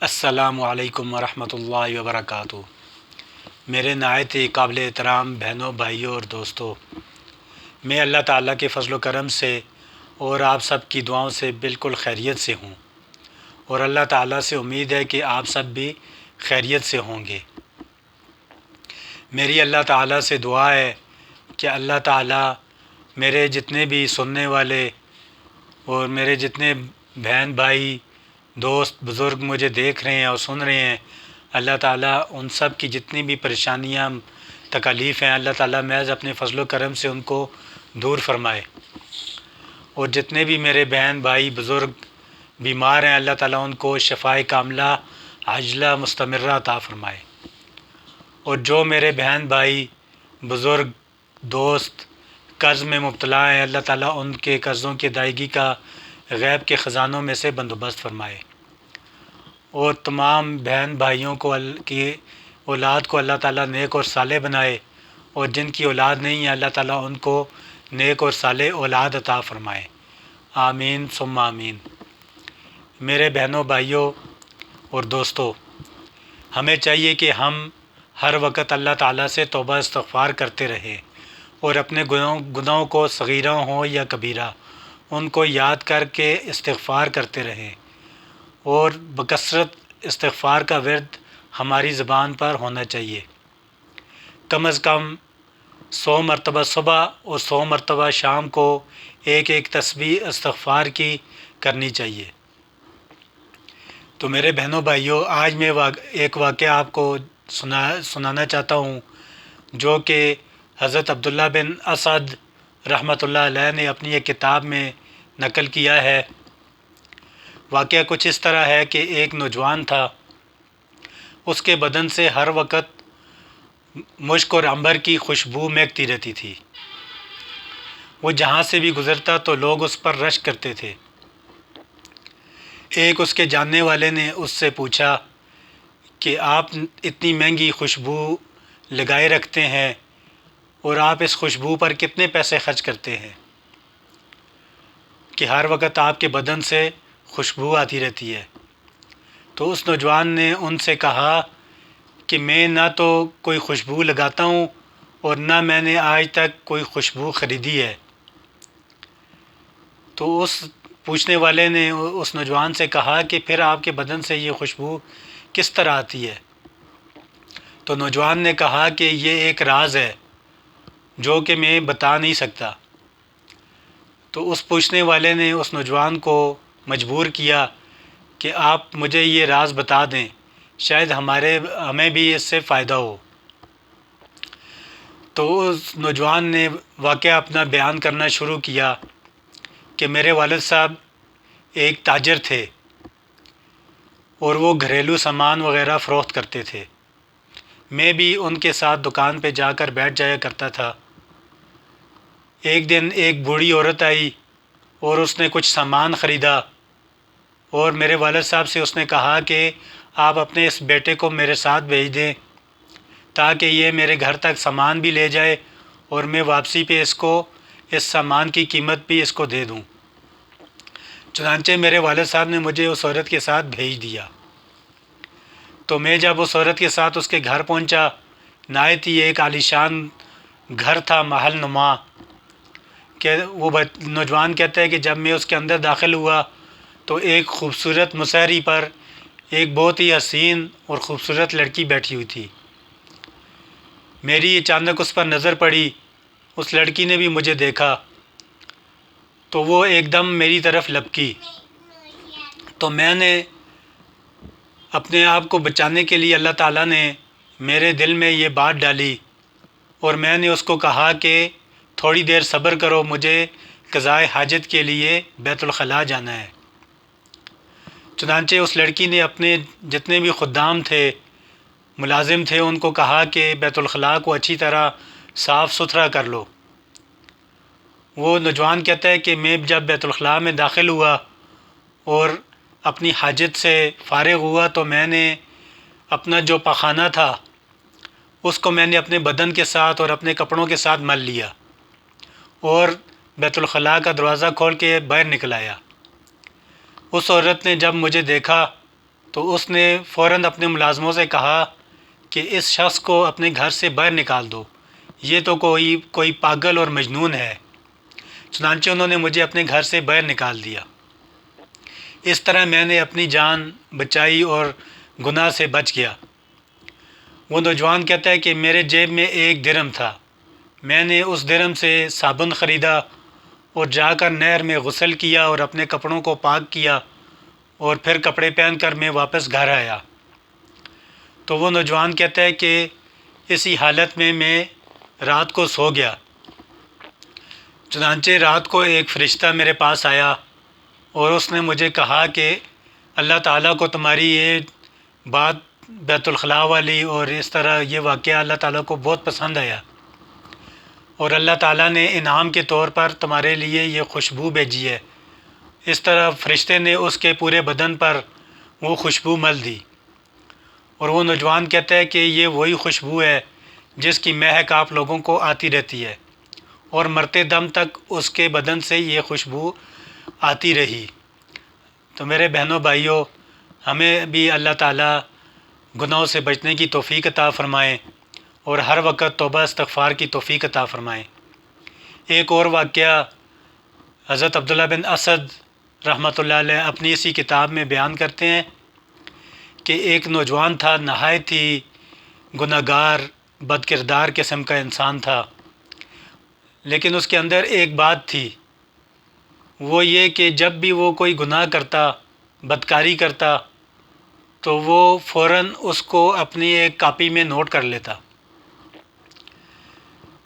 السلام علیکم ورحمۃ اللہ وبرکاتہ۔ میرے نہایت ہی قابل احترام بہنوں، بھائیوں اور دوستوں، میں اللہ تعالیٰ کے فضل و کرم سے اور آپ سب کی دعاؤں سے بالکل خیریت سے ہوں، اور اللہ تعالیٰ سے امید ہے کہ آپ سب بھی خیریت سے ہوں گے۔ میری اللہ تعالیٰ سے دعا ہے کہ اللہ تعالیٰ میرے جتنے بھی سننے والے اور میرے جتنے بہن بھائی دوست بزرگ مجھے دیکھ رہے ہیں اور سن رہے ہیں، اللہ تعالیٰ ان سب کی جتنی بھی پریشانیاں تکالیف ہیں، اللہ تعالیٰ محض اپنے فضل و کرم سے ان کو دور فرمائے، اور جتنے بھی میرے بہن بھائی بزرگ بیمار ہیں، اللہ تعالیٰ ان کو شفائے کاملہ عاجلہ مستمرہ عطا فرمائے، اور جو میرے بہن بھائی بزرگ دوست قرض میں مبتلا ہیں، اللہ تعالیٰ ان کے قرضوں کی ادائیگی کا غیب کے خزانوں میں سے بندوبست فرمائے، اور تمام بہن بھائیوں کو کی اولاد کو اللہ تعالیٰ نیک اور صالح بنائے، اور جن کی اولاد نہیں ہے اللہ تعالیٰ ان کو نیک اور صالح اولاد عطا فرمائے، آمین ثم آمین۔ میرے بہنوں بھائیوں اور دوستوں، ہمیں چاہیے کہ ہم ہر وقت اللہ تعالیٰ سے توبہ استغفار کرتے رہیں، اور اپنے گناہوں کو صغیرہ ہوں یا کبیرہ ان کو یاد کر کے استغفار کرتے رہیں، اور بکثرت استغفار کا ورد ہماری زبان پر ہونا چاہیے۔ کم از کم 100 مرتبہ صبح اور 100 مرتبہ شام کو ایک ایک تسبیح استغفار کی کرنی چاہیے۔ تو میرے بہنوں بھائیوں، آج میں ایک واقعہ آپ کو سنانا چاہتا ہوں، جو کہ حضرت عبداللہ بن اسد رحمۃ اللہ علیہ نے اپنی ایک کتاب میں نقل کیا ہے۔ واقعہ کچھ اس طرح ہے کہ ایک نوجوان تھا، اس کے بدن سے ہر وقت مشک اور عنبر کی خوشبو مہکتی رہتی تھی۔ وہ جہاں سے بھی گزرتا تو لوگ اس پر رشک کرتے تھے۔ ایک اس کے جاننے والے نے اس سے پوچھا کہ آپ اتنی مہنگی خوشبو لگائے رکھتے ہیں اور آپ اس خوشبو پر کتنے پیسے خرچ کرتے ہیں کہ ہر وقت آپ کے بدن سے خوشبو آتی رہتی ہے؟ تو اس نوجوان نے ان سے کہا کہ میں نہ تو کوئی خوشبو لگاتا ہوں اور نہ میں نے آج تک کوئی خوشبو خریدی ہے۔ تو اس پوچھنے والے نے اس نوجوان سے کہا کہ پھر آپ کے بدن سے یہ خوشبو کس طرح آتی ہے؟ تو نوجوان نے کہا کہ یہ ایک راز ہے جو کہ میں بتا نہیں سکتا۔ تو اس پوچھنے والے نے اس نوجوان کو مجبور کیا کہ آپ مجھے یہ راز بتا دیں، شاید ہمیں بھی اس سے فائدہ ہو۔ تو اس نوجوان نے واقعہ اپنا بیان کرنا شروع کیا کہ میرے والد صاحب ایک تاجر تھے اور وہ گھریلو سامان وغیرہ فروخت کرتے تھے۔ میں بھی ان کے ساتھ دکان پہ جا کر بیٹھ جایا کرتا تھا۔ ایک دن ایک بوڑھی عورت آئی اور اس نے کچھ سامان خریدا، اور میرے والد صاحب سے اس نے کہا کہ آپ اپنے اس بیٹے کو میرے ساتھ بھیج دیں تاکہ یہ میرے گھر تک سامان بھی لے جائے اور میں واپسی پہ اس سامان کی قیمت بھی اس کو دے دوں۔ چنانچہ میرے والد صاحب نے مجھے اس عورت کے ساتھ بھیج دیا۔ تو میں جب اس عورت کے ساتھ اس کے گھر پہنچا، نہایت ہی ایک عالیشان گھر تھا، محل نما، کہ وہ نوجوان کہتا ہے کہ جب میں اس کے اندر داخل ہوا تو ایک خوبصورت مسہری پر ایک بہت ہی حسین اور خوبصورت لڑکی بیٹھی ہوئی تھی۔ میری اچانک اس پر نظر پڑی، اس لڑکی نے بھی مجھے دیکھا تو وہ ایک دم میری طرف لپکی۔ تو میں نے اپنے آپ کو بچانے کے لیے اللہ تعالیٰ نے میرے دل میں یہ بات ڈالی، اور میں نے اس کو کہا کہ تھوڑی دیر صبر کرو، مجھے قضائے حاجت کے لیے بیت الخلاء جانا ہے۔ چنانچہ اس لڑکی نے اپنے جتنے بھی خدام تھے، ملازم تھے، ان کو کہا کہ بیت الخلاء کو اچھی طرح صاف ستھرا کر لو۔ وہ نوجوان کہتا ہے کہ میں جب بیت الخلاء میں داخل ہوا اور اپنی حاجت سے فارغ ہوا تو میں نے اپنا جو پاخانہ تھا اس کو میں نے اپنے بدن کے ساتھ اور اپنے کپڑوں کے ساتھ مل لیا اور بیت الخلاء کا دروازہ کھول کے باہر نکل آیا۔ اس عورت نے جب مجھے دیکھا تو اس نے فوراً اپنے ملازموں سے کہا کہ اس شخص کو اپنے گھر سے باہر نکال دو، یہ تو کوئی پاگل اور مجنون ہے۔ چنانچہ انہوں نے مجھے اپنے گھر سے باہر نکال دیا۔ اس طرح میں نے اپنی جان بچائی اور گناہ سے بچ گیا۔ وہ نوجوان کہتا ہے کہ میرے جیب میں 1 درہم تھا، میں نے اس درہم سے صابن خریدا اور جا کر نہر میں غسل کیا اور اپنے کپڑوں کو پاک کیا اور پھر کپڑے پہن کر میں واپس گھر آیا۔ تو وہ نوجوان کہتا ہے کہ اسی حالت میں رات کو سو گیا۔ چنانچہ رات کو ایک فرشتہ میرے پاس آیا اور اس نے مجھے کہا کہ اللہ تعالیٰ کو تمہاری یہ بات بیت الخلاء والی اور اس طرح یہ واقعہ اللہ تعالیٰ کو بہت پسند آیا، اور اللہ تعالیٰ نے انعام کے طور پر تمہارے لیے یہ خوشبو بھیجی ہے۔ اس طرح فرشتے نے اس کے پورے بدن پر وہ خوشبو مل دی، اور وہ نوجوان کہتا ہے کہ یہ وہی خوشبو ہے جس کی مہک آپ لوگوں کو آتی رہتی ہے، اور مرتے دم تک اس کے بدن سے یہ خوشبو آتی رہی۔ تو میرے بہنوں بھائیوں، ہمیں بھی اللہ تعالیٰ گناہوں سے بچنے کی توفیق عطا فرمائیں اور ہر وقت توبہ استغفار کی توفیق عطا فرمائیں۔ ایک اور واقعہ حضرت عبداللہ بن اسد رحمۃ اللہ علیہ اپنی اسی کتاب میں بیان کرتے ہیں کہ ایک نوجوان تھا، نہایت ہی گناہ گار بد کردار قسم کا انسان تھا، لیکن اس کے اندر ایک بات تھی، وہ یہ کہ جب بھی وہ کوئی گناہ کرتا، بدکاری کرتا، تو وہ فوراً اس کو اپنی ایک کاپی میں نوٹ کر لیتا۔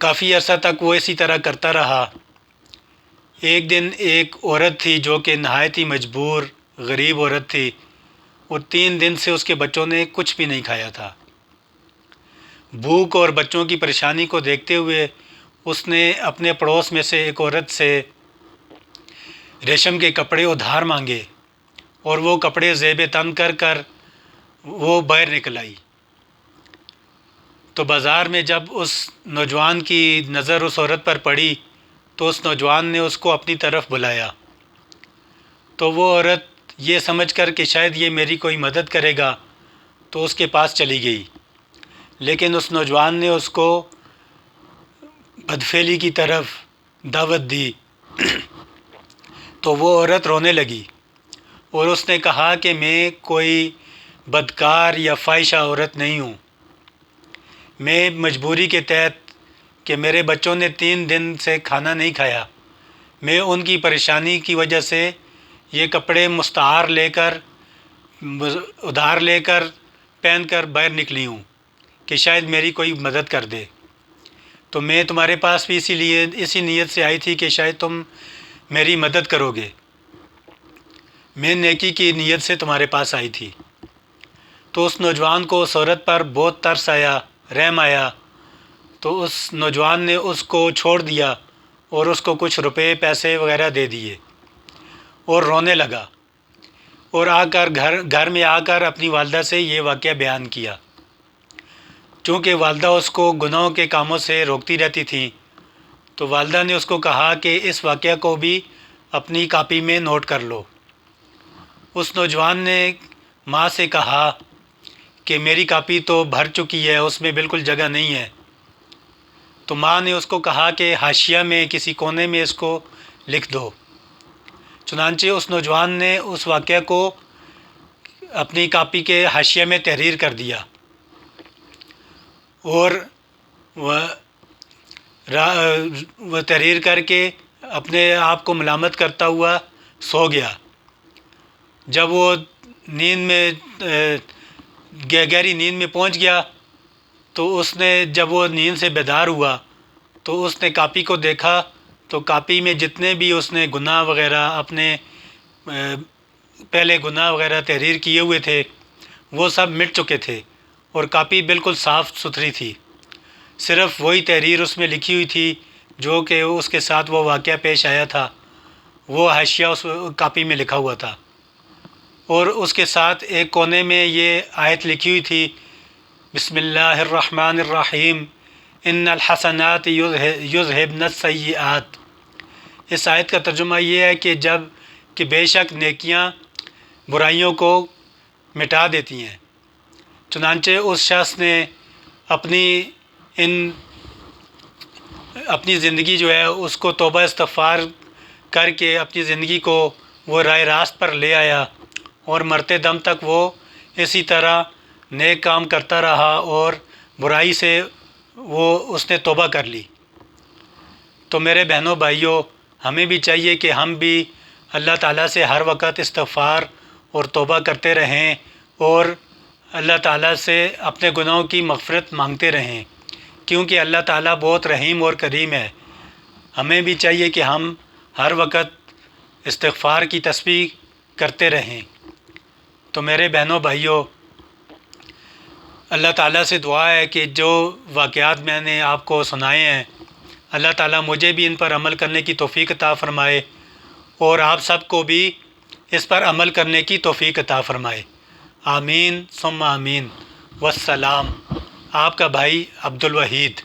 کافی عرصہ تک وہ اسی طرح کرتا رہا۔ ایک دن ایک عورت تھی جو کہ نہایت ہی مجبور غریب عورت تھی، اور 3 دن سے اس کے بچوں نے کچھ بھی نہیں کھایا تھا۔ بھوک اور بچوں کی پریشانی کو دیکھتے ہوئے اس نے اپنے پڑوس میں سے ایک عورت سے ریشم کے کپڑے ادھار مانگے، اور وہ کپڑے زیب تن کر کر وہ باہر نکل آئی۔ تو بازار میں جب اس نوجوان کی نظر اس عورت پر پڑی تو اس نوجوان نے اس کو اپنی طرف بلایا، تو وہ عورت یہ سمجھ کر کہ شاید یہ میری کوئی مدد کرے گا تو اس کے پاس چلی گئی، لیکن اس نوجوان نے اس کو بدفعلی کی طرف دعوت دی تو وہ عورت رونے لگی، اور اس نے کہا کہ میں کوئی بدکار یا فاحشہ عورت نہیں ہوں، میں مجبوری کے تحت کہ میرے بچوں نے 3 دن سے کھانا نہیں کھایا، میں ان کی پریشانی کی وجہ سے یہ کپڑے مستعار لے کر ادھار لے کر پہن کر باہر نکلی ہوں کہ شاید میری کوئی مدد کر دے۔ تو میں تمہارے پاس بھی اسی نیت سے آئی تھی کہ شاید تم میری مدد کرو گے، میں نیکی کی نیت سے تمہارے پاس آئی تھی۔ تو اس نوجوان کو اس عورت پر بہت ترس آیا، رحم آیا، تو اس نوجوان نے اس کو چھوڑ دیا اور اس کو کچھ روپے پیسے وغیرہ دے دیے اور رونے لگا، اور گھر میں آ کر اپنی والدہ سے یہ واقعہ بیان کیا۔ چونکہ والدہ اس کو گناہوں کے کاموں سے روکتی رہتی تھیں، تو والدہ نے اس کو کہا کہ اس واقعہ کو بھی اپنی کاپی میں نوٹ کر لو۔ اس نوجوان نے ماں سے کہا کہ میری کاپی تو بھر چکی ہے، اس میں بالکل جگہ نہیں ہے۔ تو ماں نے اس کو کہا کہ حاشیہ میں کسی کونے میں اس کو لکھ دو۔ چنانچہ اس نوجوان نے اس واقعہ کو اپنی کاپی کے حاشیہ میں تحریر کر دیا، اور وہ تحریر کر کے اپنے آپ کو ملامت کرتا ہوا سو گیا۔ جب وہ نیند میں گہری نیند میں پہنچ گیا تو اس نے جب وہ نیند سے بیدار ہوا تو اس نے کاپی کو دیکھا، تو کاپی میں جتنے بھی اس نے گناہ وغیرہ اپنے پہلے گناہ وغیرہ تحریر کیے ہوئے تھے وہ سب مٹ چکے تھے، اور کاپی بالکل صاف ستھری تھی، صرف وہی تحریر اس میں لکھی ہوئی تھی جو کہ اس کے ساتھ وہ واقعہ پیش آیا تھا، وہ حاشیہ اس کاپی میں لکھا ہوا تھا، اور اس کے ساتھ ایک کونے میں یہ آیت لکھی ہوئی تھی، بسم اللہ الرحمن الرحیم ان الحسنات یذہبن السیئات۔ اس آیت کا ترجمہ یہ ہے کہ بے شک نیکیاں برائیوں کو مٹا دیتی ہیں۔ چنانچہ اس شخص نے اپنی زندگی جو ہے اس کو توبہ استغفار کر کے اپنی زندگی کو وہ راہ راست پر لے آیا، اور مرتے دم تک وہ اسی طرح نیک کام کرتا رہا اور برائی سے اس نے توبہ کر لی۔ تو میرے بہنوں بھائیوں، ہمیں بھی چاہیے کہ ہم بھی اللہ تعالیٰ سے ہر وقت استغفار اور توبہ کرتے رہیں اور اللہ تعالیٰ سے اپنے گناہوں کی مغفرت مانگتے رہیں، کیونکہ اللہ تعالیٰ بہت رحیم اور کریم ہے۔ ہمیں بھی چاہیے کہ ہم ہر وقت استغفار کی تسبیح کرتے رہیں۔ تو میرے بہنوں بھائیوں، اللہ تعالیٰ سے دعا ہے کہ جو واقعات میں نے آپ کو سنائے ہیں، اللہ تعالیٰ مجھے بھی ان پر عمل کرنے کی توفیق عطا فرمائے اور آپ سب کو بھی اس پر عمل کرنے کی توفیق عطا فرمائے۔ آمین ثم آمین۔ والسلام۔ آپ کا بھائی عبد الوحید۔